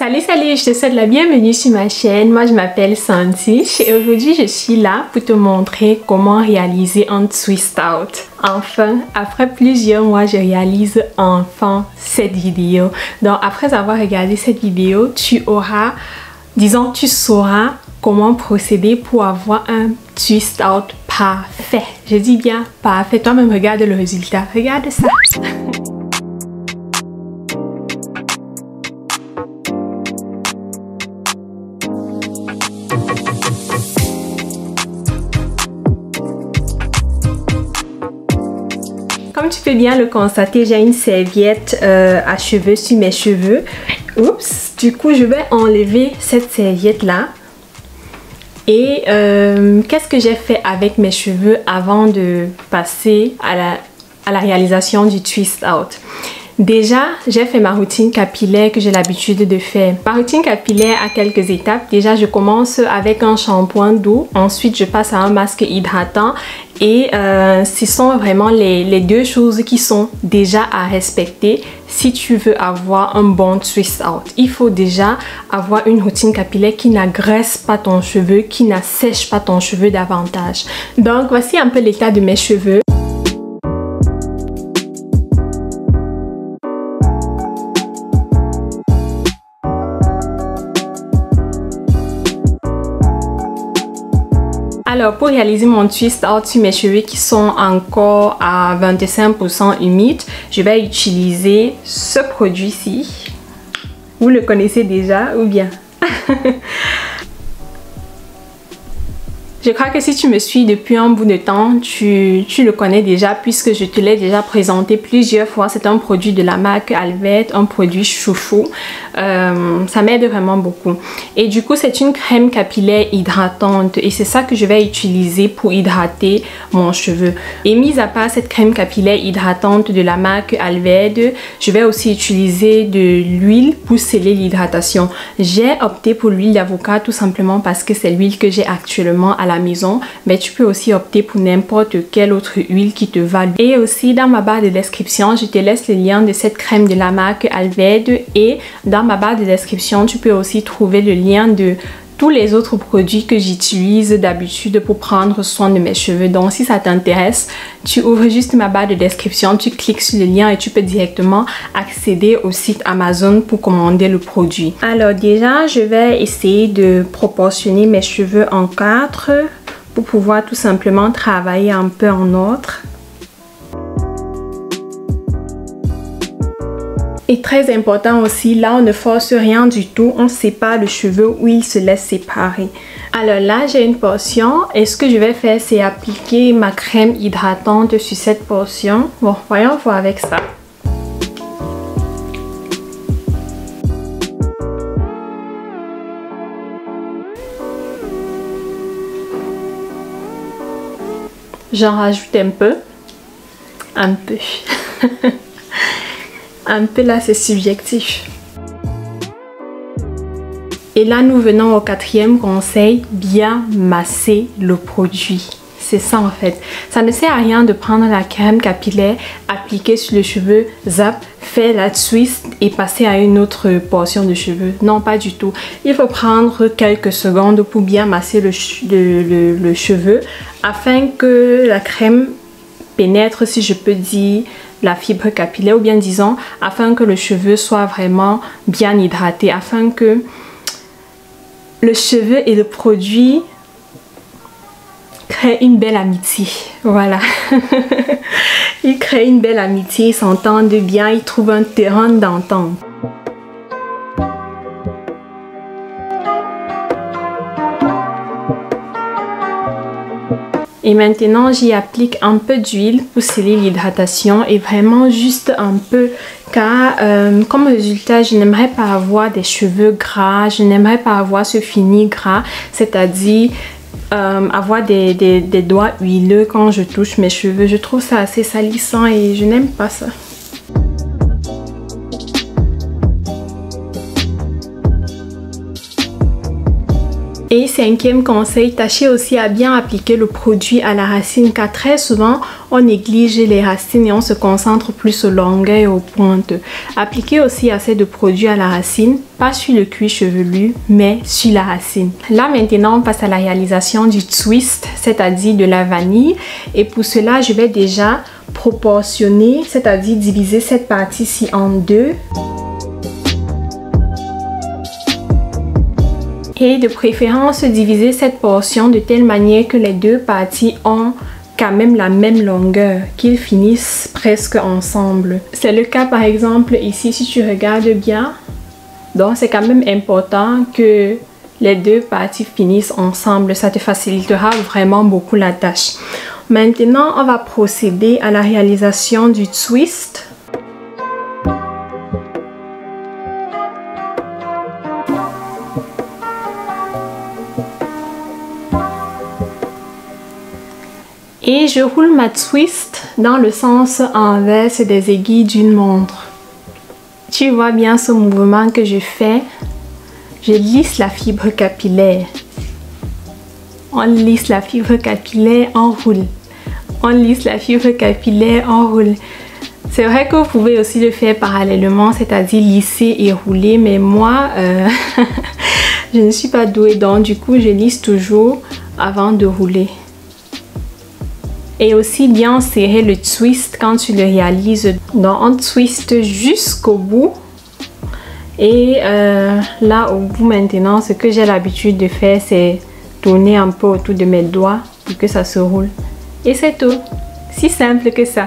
Salut, je te souhaite la bienvenue sur ma chaîne. Moi, je m'appelle Santi et aujourd'hui, je suis là pour te montrer comment réaliser un twist out. Enfin, après plusieurs mois, je réalise enfin cette vidéo. Donc, après avoir regardé cette vidéo, tu sauras comment procéder pour avoir un twist out parfait. Je dis bien parfait. Toi-même, regarde le résultat. Regarde ça. Comme tu peux bien le constater, j'ai une serviette à cheveux sur mes cheveux. Oups, du coup, je vais enlever cette serviette-là. Et qu'est-ce que j'ai fait avec mes cheveux avant de passer à la réalisation du twist out? Déjà, j'ai fait ma routine capillaire que j'ai l'habitude de faire. Ma routine capillaire a quelques étapes. Déjà, je commence avec un shampoing doux. Ensuite, je passe à un masque hydratant. Et ce sont vraiment les deux choses qui sont déjà à respecter si tu veux avoir un bon twist out. Il faut déjà avoir une routine capillaire qui n'agresse pas ton cheveu, qui n'assèche pas ton cheveu davantage. Donc, voici un peu l'état de mes cheveux. Alors, pour réaliser mon twist out sur mes cheveux qui sont encore à 25% humides, je vais utiliser ce produit-ci. Vous le connaissez déjà ou bien? Je crois que si tu me suis depuis un bout de temps, tu le connais déjà puisque je te l'ai déjà présenté plusieurs fois. C'est un produit de la marque Alvette, un produit chouchou. Ça m'aide vraiment beaucoup. Et du coup, c'est une crème capillaire hydratante et c'est ça que je vais utiliser pour hydrater mon cheveu. Et mis à part cette crème capillaire hydratante de la marque Alvette, je vais aussi utiliser de l'huile pour sceller l'hydratation. J'ai opté pour l'huile d'avocat tout simplement parce que c'est l'huile que j'ai actuellement à la maison, mais tu peux aussi opter pour n'importe quelle autre huile qui te va. Et aussi dans ma barre de description, je te laisse le lien de cette crème de la marque Alvette et dans ma barre de description, tu peux aussi trouver le lien de tous les autres produits que j'utilise d'habitude pour prendre soin de mes cheveux. Donc si ça t'intéresse, tu ouvres juste ma barre de description, tu cliques sur le lien et tu peux directement accéder au site Amazon pour commander le produit. Alors déjà, je vais essayer de proportionner mes cheveux en 4 pour pouvoir tout simplement travailler un peu en ordre. Et très important aussi, là on ne force rien du tout, on sépare le cheveu où il se laisse séparer. Alors là j'ai une portion et ce que je vais faire c'est appliquer ma crème hydratante sur cette portion. Bon, voyons voir avec ça. J'en rajoute un peu. Un peu. Un peu là, c'est subjectif. Et là, nous venons au 4e conseil, bien masser le produit. C'est ça en fait. Ça ne sert à rien de prendre la crème capillaire, appliquer sur le cheveu, zap, faire la twist et passer à une autre portion de cheveux. Non, pas du tout. Il faut prendre quelques secondes pour bien masser le cheveu afin que la crème pénètre, si je peux dire, la fibre capillaire ou bien disons afin que le cheveu soit vraiment bien hydraté, afin que le cheveu et le produit créent une belle amitié. Voilà. Ils créent une belle amitié, ils s'entendent bien, ils trouvent un terrain d'entente. Et maintenant, j'y applique un peu d'huile pour sceller l'hydratation et vraiment juste un peu car comme résultat, je n'aimerais pas avoir des cheveux gras, je n'aimerais pas avoir ce fini gras, c'est-à-dire avoir des doigts huileux quand je touche mes cheveux. Je trouve ça assez salissant et je n'aime pas ça. Et cinquième conseil, tâchez aussi à bien appliquer le produit à la racine car très souvent on néglige les racines et on se concentre plus aux longueurs et aux pointes. Appliquez aussi assez de produit à la racine, pas sur le cuir chevelu mais sur la racine. Là maintenant on passe à la réalisation du twist, c'est-à-dire de la vanille, et pour cela je vais déjà proportionner, c'est-à-dire diviser cette partie-ci en deux. Et de préférence diviser cette portion de telle manière que les deux parties ont quand même la même longueur, qu'ils finissent presque ensemble. C'est le cas par exemple ici si tu regardes bien. Donc c'est quand même important que les deux parties finissent ensemble, ça te facilitera vraiment beaucoup la tâche. Maintenant on va procéder à la réalisation du twist. Et je roule ma twist dans le sens inverse des aiguilles d'une montre. Tu vois bien ce mouvement que je fais. Je lisse la fibre capillaire. On lisse la fibre capillaire, on roule. On lisse la fibre capillaire, on roule. C'est vrai que vous pouvez aussi le faire parallèlement, c'est-à-dire lisser et rouler. Mais moi, je ne suis pas douée, donc du coup, je lisse toujours avant de rouler. Et aussi bien serrer le twist quand tu le réalises. Donc on twist jusqu'au bout. Et là au bout maintenant, ce que j'ai l'habitude de faire, c'est tourner un peu autour de mes doigts pour que ça se roule. Et c'est tout. Si simple que ça.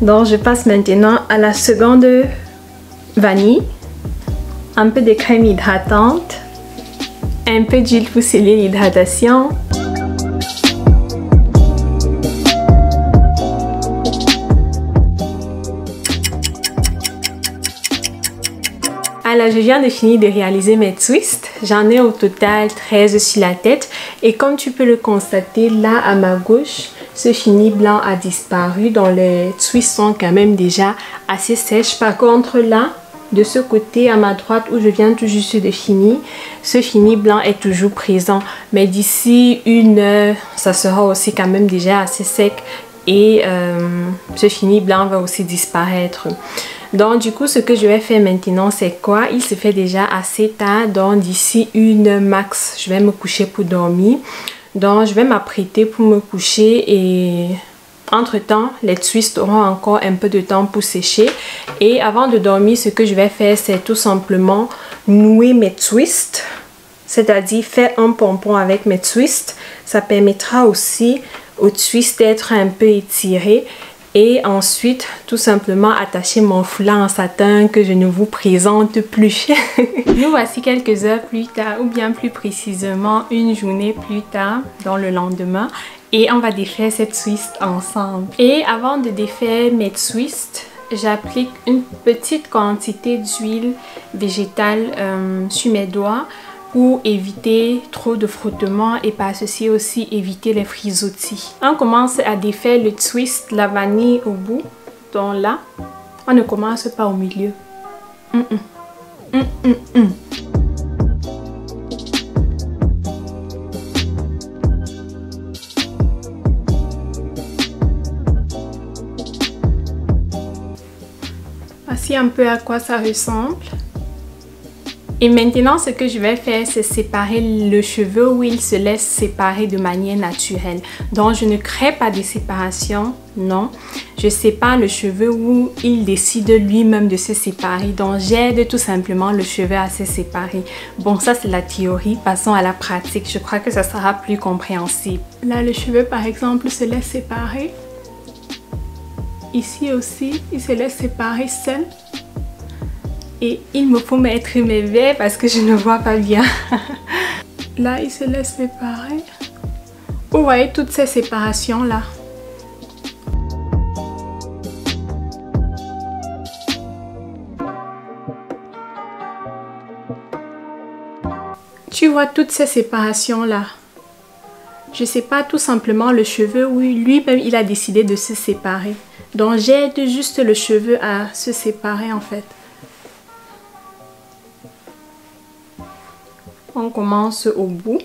Donc je passe maintenant à la seconde vanille. Un peu de crème hydratante. Un peu d'huile pour sceller l'hydratation. Alors je viens de finir de réaliser mes twists, j'en ai au total 13 sur la tête et comme tu peux le constater là à ma gauche, ce fini blanc a disparu, donc les twists sont quand même déjà assez sèches. Par contre là, de ce côté à ma droite où je viens tout juste de finir, ce fini blanc est toujours présent, mais d'ici 1 heure, ça sera aussi quand même déjà assez sec et ce fini blanc va aussi disparaître. Donc du coup ce que je vais faire maintenant c'est quoi? Il se fait déjà assez tard, donc d'ici 1 heure max je vais me coucher pour dormir. Donc je vais m'apprêter pour me coucher et entre temps les twists auront encore un peu de temps pour sécher. Et avant de dormir ce que je vais faire c'est tout simplement nouer mes twists. C'est-à-dire faire un pompon avec mes twists. Ça permettra aussi aux twists d'être un peu étirés. Et ensuite, tout simplement attacher mon foulard en satin que je ne vous présente plus. Nous voici quelques heures plus tard, ou bien plus précisément une journée plus tard, dans le lendemain. Et on va défaire cette twist ensemble. Et avant de défaire mes twists, j'applique une petite quantité d'huile végétale sur mes doigts pour éviter trop de frottement et par ceci aussi éviter les frisottis. On commence à défaire le twist, la vanille au bout. Donc là, on ne commence pas au milieu. Voici un peu à quoi ça ressemble. Et maintenant, ce que je vais faire, c'est séparer le cheveu où il se laisse séparer de manière naturelle. Donc, je ne crée pas de séparation, non. Je sépare le cheveu où il décide lui-même de se séparer. Donc, j'aide tout simplement le cheveu à se séparer. Bon, ça, c'est la théorie. Passons à la pratique. Je crois que ça sera plus compréhensible. Là, le cheveu, par exemple, se laisse séparer. Ici aussi, il se laisse séparer seul. Et il me faut mettre mes verres parce que je ne vois pas bien. Là, il se laisse séparer. Vous voyez toutes ces séparations là. Tu vois toutes ces séparations là. Je sépare tout simplement le cheveu où lui-même il a décidé de se séparer. Donc j'aide juste le cheveu à se séparer en fait. On commence au bout.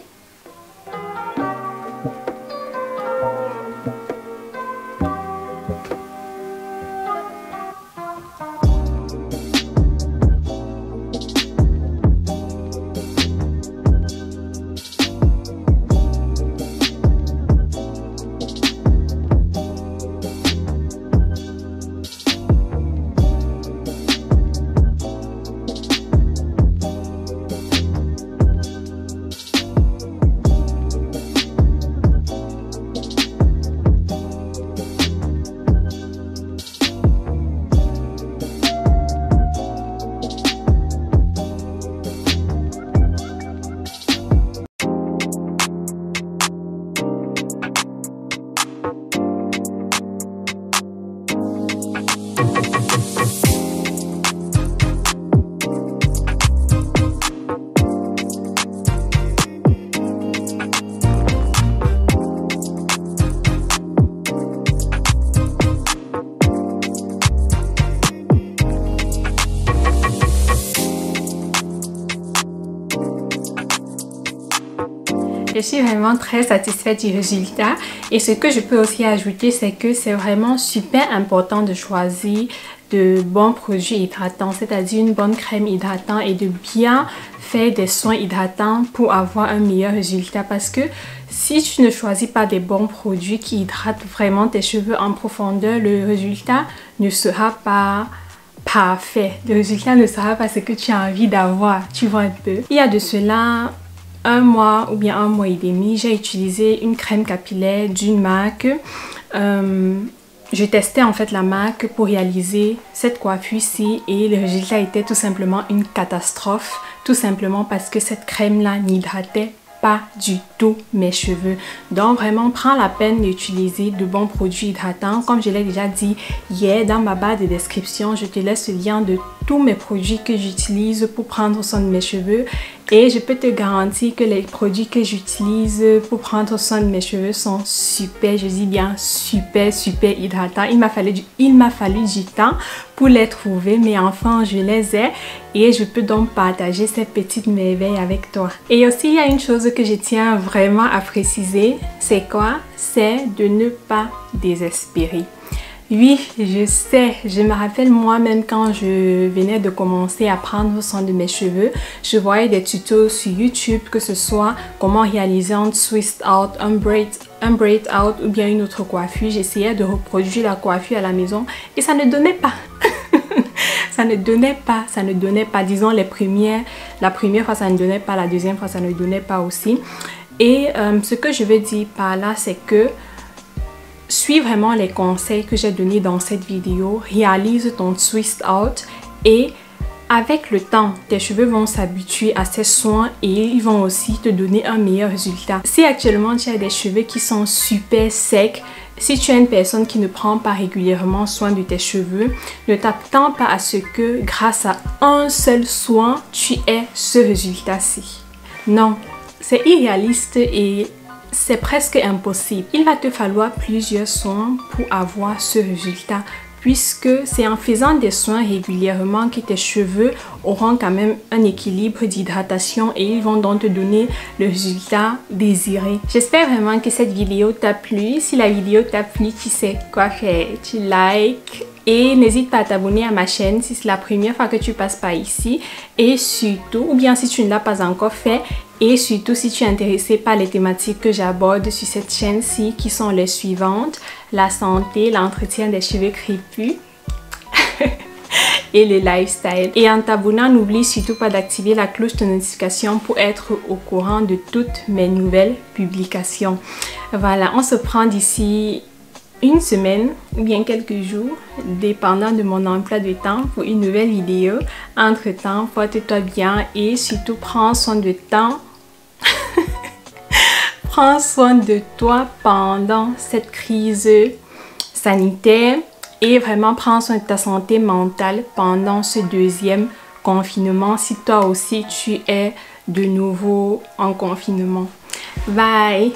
Je suis vraiment très satisfaite du résultat. Et ce que je peux aussi ajouter, c'est que c'est vraiment super important de choisir de bons produits hydratants, c'est-à-dire une bonne crème hydratante et de bien faire des soins hydratants pour avoir un meilleur résultat. Parce que si tu ne choisis pas des bons produits qui hydratent vraiment tes cheveux en profondeur, le résultat ne sera pas parfait. Le résultat ne sera pas ce que tu as envie d'avoir, tu vois un peu. Il y a de cela un mois ou bien un mois et demi, j'ai utilisé une crème capillaire d'une marque. Je testais en fait la marque pour réaliser cette coiffure-ci et le résultat était tout simplement une catastrophe. Tout simplement parce que cette crème-là n'hydratait pas du tout mes cheveux. Donc vraiment, prends la peine d'utiliser de bons produits hydratants. Comme je l'ai déjà dit hier, dans ma barre de description, je te laisse le lien de tous mes produits que j'utilise pour prendre soin de mes cheveux. Et je peux te garantir que les produits que j'utilise pour prendre soin de mes cheveux sont super, je dis bien super hydratants. Il m'a fallu du temps pour les trouver, mais enfin je les ai et je peux donc partager ces petites merveilles avec toi. Et aussi il y a une chose que je tiens vraiment à préciser, c'est quoi? C'est de ne pas désespérer. Oui, je sais, je me rappelle moi-même quand je venais de commencer à prendre soin de mes cheveux, je voyais des tutos sur YouTube, que ce soit comment réaliser un twist out, un braid out ou bien une autre coiffure. J'essayais de reproduire la coiffure à la maison et ça ne donnait pas. Ça ne donnait pas. Disons la première fois ça ne donnait pas, la deuxième fois ça ne donnait pas aussi. Et ce que je veux dire par là, c'est que suis vraiment les conseils que j'ai donnés dans cette vidéo, réalise ton twist out et avec le temps, tes cheveux vont s'habituer à ces soins et ils vont aussi te donner un meilleur résultat. Si actuellement tu as des cheveux qui sont super secs, si tu es une personne qui ne prend pas régulièrement soin de tes cheveux, ne t'attends pas à ce que grâce à un seul soin, tu aies ce résultat-ci. Non, c'est irréaliste et c'est presque impossible. Il va te falloir plusieurs soins pour avoir ce résultat, puisque c'est en faisant des soins régulièrement que tes cheveux auront quand même un équilibre d'hydratation et ils vont donc te donner le résultat désiré. J'espère vraiment que cette vidéo t'a plu. Si la vidéo t'a plu, tu sais quoi faire. Tu likes et n'hésite pas à t'abonner à ma chaîne si c'est la première fois que tu passes par ici. Et surtout, ou bien si tu ne l'as pas encore fait, et surtout si tu es intéressé par les thématiques que j'aborde sur cette chaîne-ci qui sont les suivantes: la santé, l'entretien des cheveux crépus et le lifestyle. Et en t'abonnant, n'oublie surtout pas d'activer la cloche de notification pour être au courant de toutes mes nouvelles publications. Voilà, on se prend d'ici une semaine ou bien quelques jours, dépendant de mon emploi de temps, pour une nouvelle vidéo. Entre-temps, porte-toi bien et surtout prends soin de temps. Prends soin de toi pendant cette crise sanitaire et vraiment prends soin de ta santé mentale pendant ce deuxième confinement, si toi aussi tu es de nouveau en confinement. Bye!